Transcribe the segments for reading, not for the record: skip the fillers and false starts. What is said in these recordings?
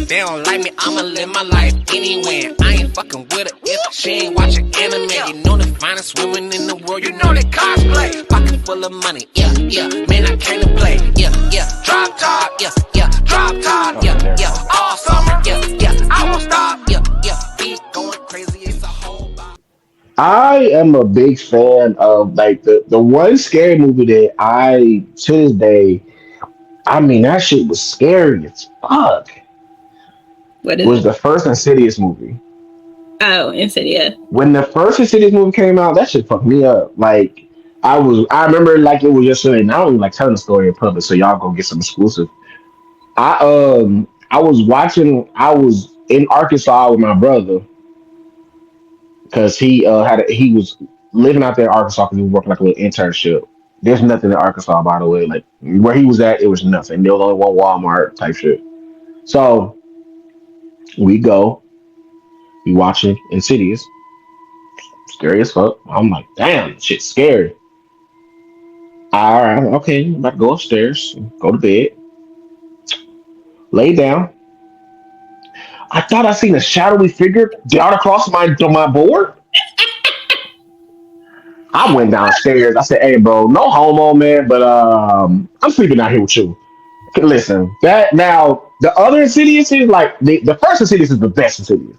they don't like me, I'ma live my life anyway. I ain't fucking with her if she ain't watching anime. You know the finest women in the world, you know they cosplay. Pocket full of money, yeah, yeah. Man, I came to play, yeah, yeah. Drop top, yeah, yeah. Drop top, yeah, yeah. All summer, yeah, yeah. I won't stop, yeah, yeah. Beat going crazy, it's a whole lot. I am a big fan of like the one scary movie that I to this day, I mean that shit was scary as fuck. What is Was it? the first Insidious movie. Oh, Insidious. When the first Insidious movie came out, that shit fucked me up. Like I remember like it was just something. I don't even like telling the story in public, so y'all go get some exclusive. I was watching. I was in Arkansas with my brother because he was living out there in Arkansas because he was working like a little internship. There's nothing in Arkansas, by the way. Like where he was at, it was nothing. There was only one Walmart type shit. So we go, we watching Insidious, scary as fuck. I'm like, damn, shit's scary. All right, okay, I'm about to go upstairs, go to bed, lay down. I thought I seen a shadowy figure down across my board. I went downstairs. I said, "Hey, bro, no homo, man, but I'm sleeping out here with you." Listen, that now the other Insidious is like the first Insidious is the best Insidious.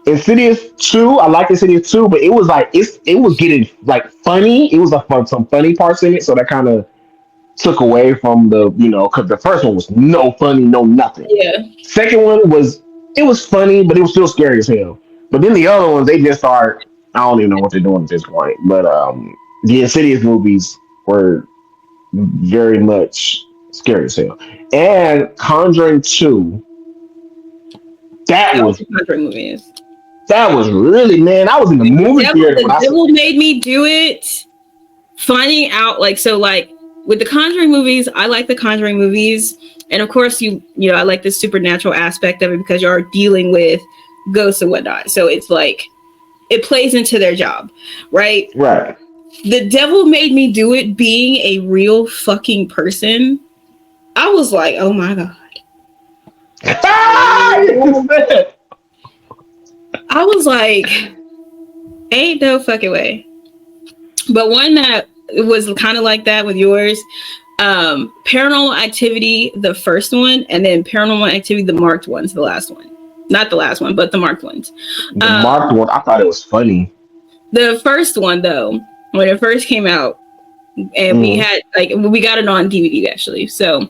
Insidious two, I like Insidious two, but it was like it was getting like funny. It was a fun some funny parts in it, so that kind of took away from the because the first one was no funny, no nothing. Yeah. Second one was it was funny, but it was still scary as hell. But then the other ones, they just are I don't even know what they're doing at this point. But the Insidious movies were very much scary as hell. And Conjuring 2, that That was was the Conjuring movies. that was really man. I was in the movie theater when The I saw. devil made me do it. Finding out like with the Conjuring movies, I like the Conjuring movies, and of course I like the supernatural aspect of it because you are dealing with ghosts and whatnot. So it's like it plays into their job, right? Right. The devil made me do it being a real fucking person. I was like, oh my god. I was like, ain't no fucking way. But one that was kind of like that with yours, Paranormal Activity, the first one, and then Paranormal Activity, the marked ones, the last one. Not the last one, but the marked ones. The marked one, I thought it was funny. The first one, though, when it first came out, and we had we got it on DVD actually. So,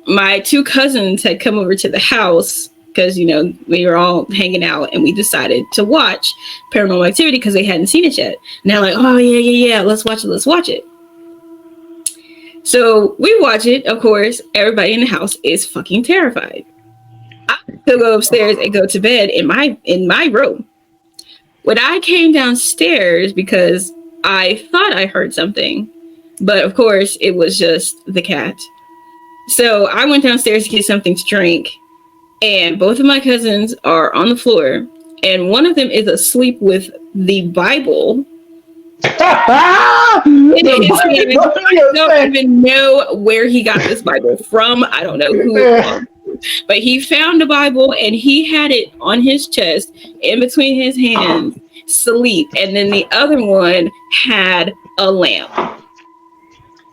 my two cousins had come over to the house because we were all hanging out, and we decided to watch Paranormal Activity because they hadn't seen it yet. And they're like, "Oh yeah, let's watch it." So we watch it. Of course, everybody in the house is fucking terrified. I still go upstairs and go to bed in my room. When I came downstairs because I thought I heard something, but of course it was just the cat. So I went downstairs to get something to drink, and both of my cousins are on the floor, and one of them is asleep with the Bible in his hand. I don't even know where he got this Bible from. I don't know who it was. But he found the Bible and he had it on his chest in between his hands, sleep. And then the other one had a lamp.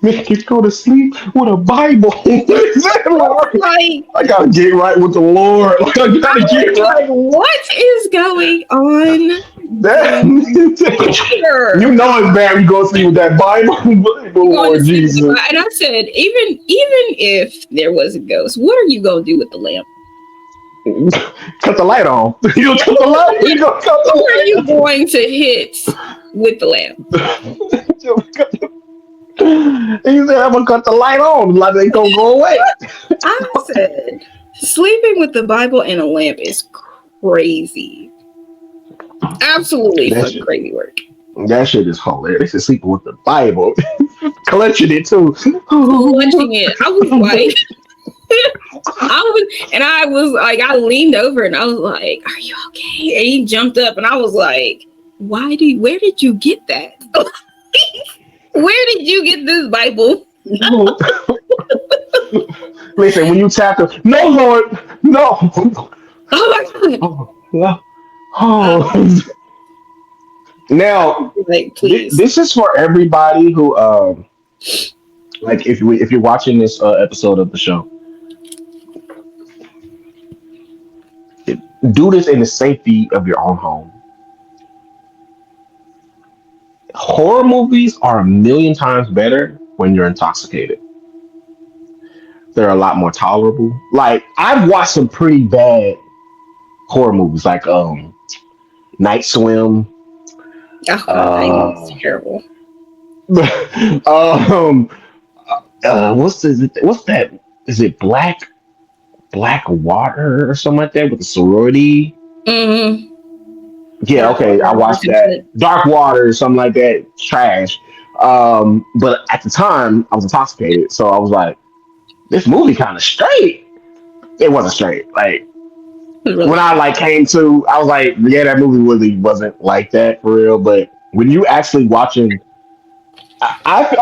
Make you go to sleep with a Bible. What is that, Lord? Like, I gotta get right with the Lord. Like, I gotta get right. what is going on? That, you know it's bad when you go to sleep with that Bible. Lord Jesus. And I said, even if there was a ghost, what are you gonna do with the lamp? Cut the light on. You gonna cut the light? You gonna cut the What are light? you going to hit with the lamp? He said, I'm gonna cut the light on. The light ain't gonna go away. I said, sleeping with the Bible and a lamp is crazy. Absolutely fucking crazy work. That shit is hilarious. They said sleeping with the Bible. Clutching it too. Clutching it. I was like, I leaned over and I was like, are you okay? And he jumped up and I was like, where did you get that? Where did you get this Bible? Listen, when you tap the no, Lord, no. Oh my god. Oh, no. Uh, Oh. Now, like, please. this is for everybody who, like, if you're watching this episode of the show, do this in the safety of your own home. Horror movies are a million times better when you're intoxicated. They're a lot more tolerable. Like I've watched some pretty bad horror movies, like Night Swim. Oh god, I know it's Uh, terrible. um, what's that? Is it Black Water or something like that with the sorority? Mm-hmm. Yeah, Dark okay, I water or watched some that. shit. Dark Water or something like that. Trash. But at the time, I was intoxicated, so I was like, "This movie kind of straight." It wasn't straight. Like It was really when I bad. like came to, I was like, "Yeah, that movie really wasn't like that for real." But when you actually watching,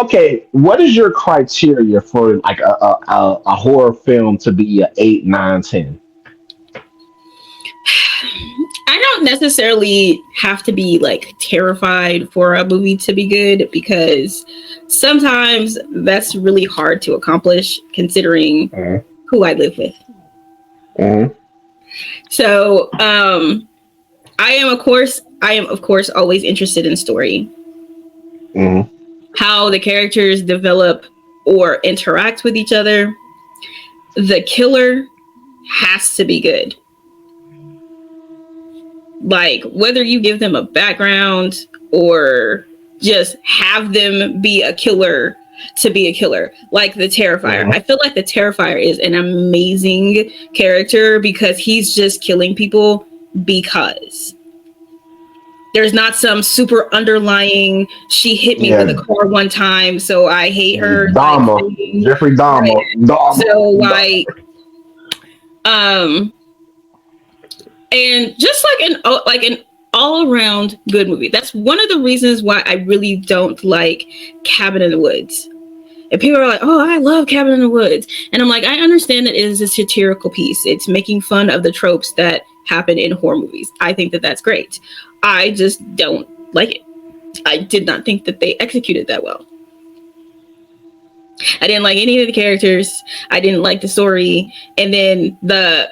okay. What is your criteria for like a horror film to be a 8, 9, 10? I don't necessarily have to be like terrified for a movie to be good because sometimes that's really hard to accomplish considering Mm-hmm. who I live with. Mm-hmm. So, I am of course always interested in story, Mm-hmm. how the characters develop or interact with each other. The killer has to be good. Like whether you give them a background or just have them be a killer to be a killer, like the Terrifier. Mm-hmm. I feel like the Terrifier is an amazing character because he's just killing people because there's not some super underlying she hit me with a Yeah, car one time so I hate her like Dahmer, thing. Jeffrey Right. Dahmer, So like um and just like an all around good movie. That's one of the reasons why I really don't like Cabin in the Woods. And people are like, "Oh, I love Cabin in the Woods," and I'm like, I understand that it is a satirical piece. It's making fun of the tropes that happen in horror movies. I think that that's great. I just don't like it. I did not think that they executed that well. I didn't like any of the characters. I didn't like the story. And then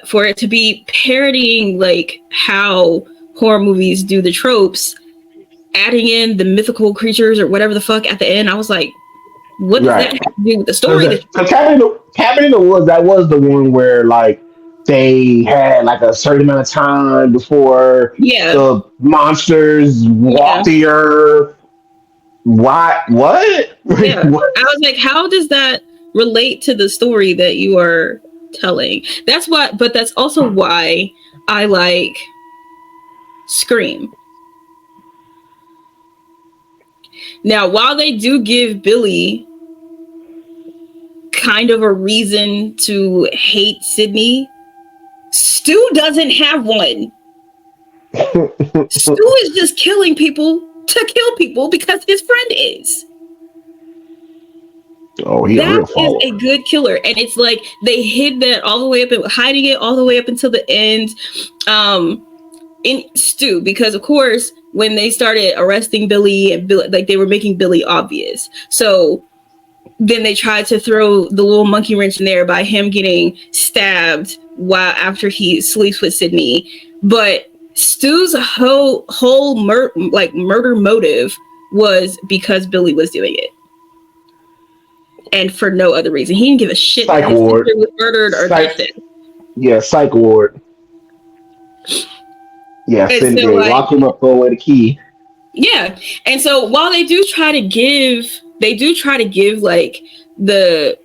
for it to be parodying like how horror movies do the tropes, adding in the mythical creatures or whatever the fuck at the end, I was like, what does that right. have to do with the story? Because Cabin in the Woods, that was the one where like they had like a certain amount of time before Yeah, the monsters yeah, walked the earth. Why? What? yeah. What? I was like, how does that relate to the story that you are telling? But that's also why I like Scream. Now, while they do give Billy kind of a reason to hate Sydney, Stu doesn't have one. Stu is just killing people to kill people because his friend is. Oh, he a That real is follower. a good killer. And it's like they hid that all the way up and hiding it all the way up until the end. In Stu, because of course, when they started arresting Billy and Billy, like they were making Billy obvious. So then they tried to throw the little monkey wrench in there by him getting stabbed while after he sleeps with Sydney. But Stu's whole murder motive was because Billy was doing it, and for no other reason. He didn't give a shit that Psych his ward. sister was murdered or Psych. nothing. Yeah, psych ward. Yeah, And Cindy, so, they like, locked him up, throw away the key. yeah, and so while they do try to give like the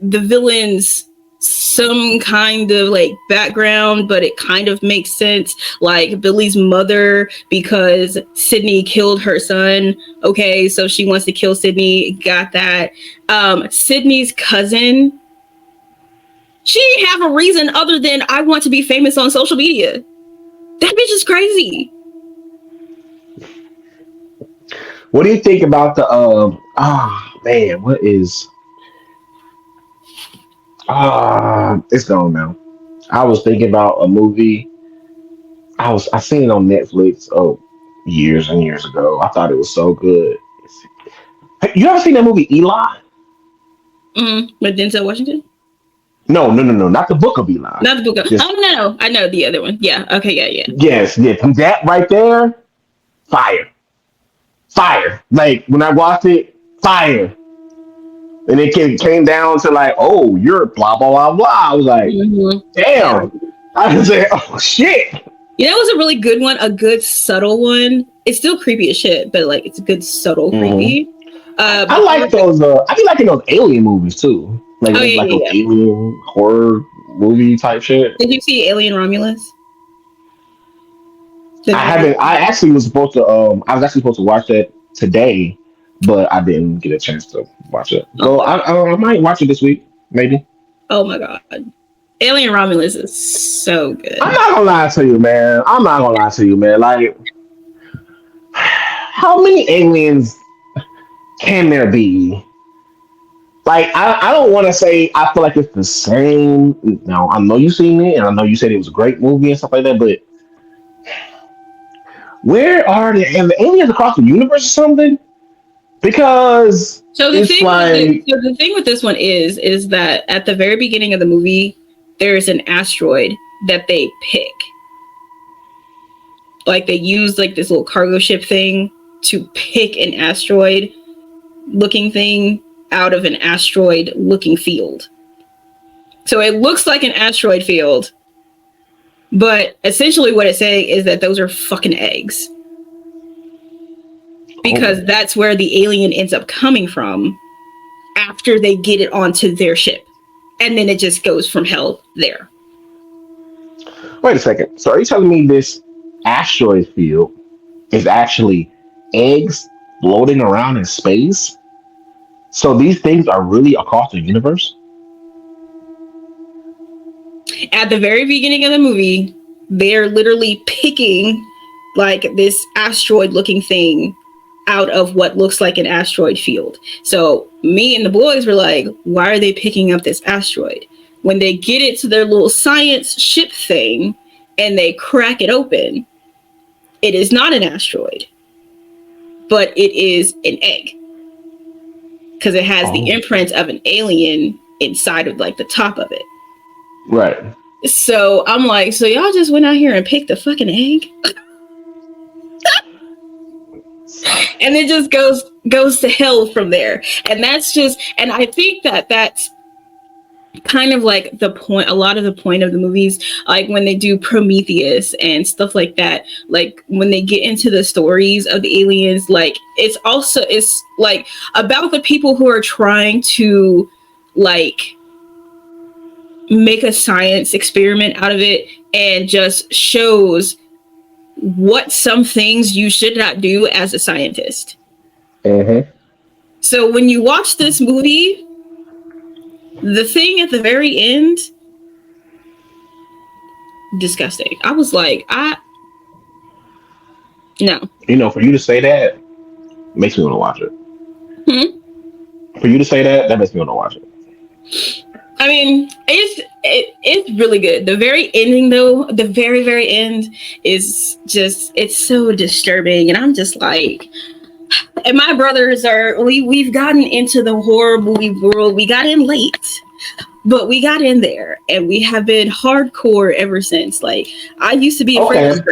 villains some kind of like background, but it kind of makes sense. Like Billy's mother, because Sydney killed her son. Okay, so she wants to kill Sydney. Got that. Sydney's cousin. She didn't have a reason other than I want to be famous on social media. That bitch is crazy. What do you think about the man, what is It's gone now. I was thinking about a movie. I seen it on Netflix. Oh, years and years ago. I thought it was so good. Hey, you ever seen that movie Eli? With Denzel Washington. No, no, no, no, not the Book of Eli. Not the book. Just Oh no, I know the other one. Yeah. Okay. Yeah. Yeah. yes, yes, that right there, fire, fire. Like when I watched it, fire. And it came down to like, oh, you're blah blah blah blah. I was like, Yeah. damn. I was like, oh shit. You know, it was a really good one, a good subtle one. It's still creepy as shit, but like it's a good subtle Mhm. creepy. I like those. I be liking those alien movies too. Like Oh yeah, like yeah, those yeah. alien horror movie type shit. Did you see Alien Romulus? I haven't. I actually was supposed to. I was actually supposed to watch that today, but I didn't get a chance to watch it. So Oh, I might watch it this week, maybe. oh my god, Alien Romulus is so good. I'm not gonna lie to you, man. I'm not gonna lie to you, man. Like, how many aliens can there be? Like, I don't want to say I feel like it's the same. Now, I know you've seen it, and I know you said it was a great movie and stuff like that, but where are and the aliens across the universe or something? Because So the it's thing, like, so the thing with this one is that at the very beginning of the movie, there's an asteroid that they pick. Like they use like this little cargo ship thing to pick an asteroid looking thing out of an asteroid looking field. So it looks like an asteroid field, but essentially what it's saying is that those are fucking eggs. Because that's where the alien ends up coming from after they get it onto their ship. And then it just goes from hell there. wait a second. So are you telling me this asteroid field is actually eggs floating around in space? So these things are really across the universe? At the very beginning of the movie, they're literally picking like this asteroid looking thing out of what looks like an asteroid field. So me and the boys were like, why are they picking up this asteroid? When they get it to their little science ship thing and they crack it open, it is not an asteroid, but it is an egg. Because it has the imprint of an alien inside of like the top of it. Right. So I'm like, so y'all just went out here and picked a fucking egg? And it just goes to hell from there. And that's just, and I think that that's kind of like the point, a lot of the point of the movies, like when they do Prometheus and stuff like that, like when they get into the stories of the aliens, like it's like about the people who are trying to like make a science experiment out of it, and just shows what some things you should not do as a scientist. Mm-hmm. So when you watch this movie, the thing at the very end, disgusting. I was like, no. You know, for you to say that makes me want to watch it. For you to say that, that makes me want to watch it. I mean, it's really good. The very ending, though, the very, very end is just, it's so disturbing. And I'm just like, and my brothers we've gotten into the horror movie world. We got in late, but we got in there and we have been hardcore ever since. Like, I used to be afraid of